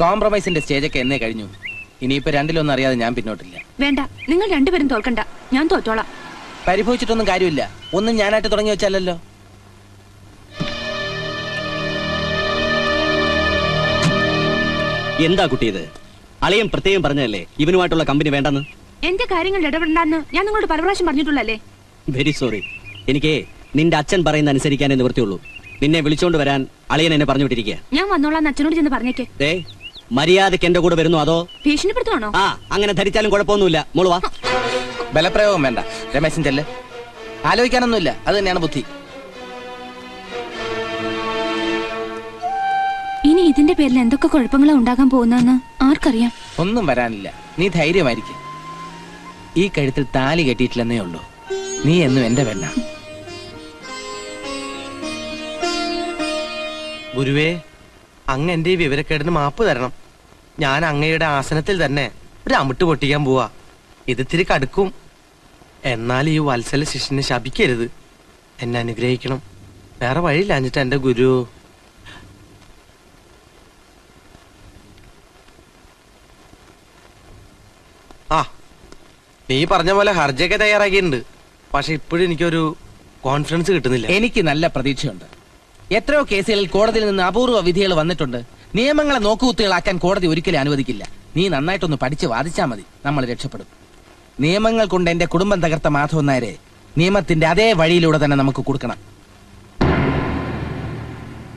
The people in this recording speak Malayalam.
കോംപ്രമൈസിന്റെ സ്റ്റേജൊക്കെ എന്നേ കഴിഞ്ഞു. ഇനിയിപ്പോ രണ്ടിലൊന്നും അറിയാതെ ഞാൻ പിന്നോട്ടില്ല. വേണ്ട, നിങ്ങൾ രണ്ടുപേരും തോൽക്കണ്ട, ഞാൻ തോറ്റോളാം. പരിഭവിച്ചിട്ടൊന്നും കാര്യമില്ല. ഒന്നും ഞാനായിട്ട് തുടങ്ങി വെച്ചല്ലോ. എന്താ കുട്ടി ഇത്? അളിയൻ പ്രത്യേകം പറഞ്ഞതല്ലേ ഇവനുമായിട്ടുള്ള കമ്പനി വേണ്ടെന്ന്? എന്റെ കാര്യങ്ങൾ ഇടപെടണ്ടെന്ന് ഞാൻ നിങ്ങളോട് പല പ്രാവശ്യം പറഞ്ഞിട്ടുള്ളല്ലേ? Very sorry. എനിക്ക് നിന്റെ അച്ഛൻ പറയുന്ന അനുസരിക്കാനേ നിവൃത്തിയുള്ളൂ. നിന്നെ വിളിച്ചോണ്ട് വരാൻ അളിയൻ എന്നെ പറഞ്ഞു വിട്ടിരിക്കുക. ഞാൻ വന്നോളാം, അച്ഛനോട് ചെന്ന് പറഞ്ഞേക്ക്. മര്യാദക്ക് എന്റെ കൂടെ വരുന്നു അതോ ഭീഷണിപ്പെടുത്തുവാണോ? ആ, അങ്ങനെ ധരിച്ചാലും കുഴപ്പമൊന്നുമില്ല. മോള് വാ. ബലപ്രയോഗം വേണ്ട. രമേശൻ ചെല്ല്. ആലോചിക്കാനൊന്നുമില്ല, അത് തന്നെയാണ് ബുദ്ധി. ഇനി ഇതിന്റെ പേരിൽ എന്തൊക്കെ കുഴപ്പങ്ങളാ ഉണ്ടാകാൻ പോകുന്നതെന്ന് ആർക്കറിയാം? ഒന്നും വരാനില്ല, നീ ധൈര്യമായിരിക്കും. ഈ കഴുത്തിൽ താലി കെട്ടിയിട്ടില്ലെന്നേ ഉള്ളൂ. നീ എന്നും എന്റെ പെണ്ണ. ഗുരുവേ, അങ്ങ് എന്റെ ഈ വിവരക്കേടിന് മാപ്പ് തരണം. ഞാൻ അങ്ങയുടെ ആസനത്തിൽ തന്നെ ഒരു അമിട്ട് പൊട്ടിക്കാൻ പോവാ. ഇത് ഇത്തിരി കടുക്കും. എന്നാൽ ഈ വത്സല ശിഷ്യനെ ശപിക്കരുത്. എന്നെ അനുഗ്രഹിക്കണം. വേറെ വഴിയില്ലാഞ്ഞിട്ട് എന്റെ ഗുരു. ആ, നീ പറഞ്ഞ പോലെ ഹർജയൊക്കെ തയ്യാറാക്കിയിട്ടുണ്ട്. പക്ഷെ ഇപ്പോഴും എനിക്കൊരു കോൺഫിഡൻസ് കിട്ടുന്നില്ല. എനിക്ക് നല്ല പ്രതീക്ഷയുണ്ട്. എത്രയോ കേസുകളിൽ കോടതിയിൽ നിന്ന് അപൂർവ വിധികൾ വന്നിട്ടുണ്ട്. നിയമങ്ങളെ നോക്കുകുത്തികളാക്കാൻ കോടതി ഒരിക്കലും അനുവദിക്കില്ല. നീ നന്നായിട്ടൊന്ന് പഠിച്ച് വാദിച്ചാൽ മതി, നമ്മൾ രക്ഷപ്പെടും. നിയമങ്ങൾ കൊണ്ട് എന്റെ കുടുംബം തകർത്ത മാധവൻ നായരെ നിയമത്തിന്റെ അതേ വഴിയിലൂടെ തന്നെ നമുക്ക് കൊടുക്കണം.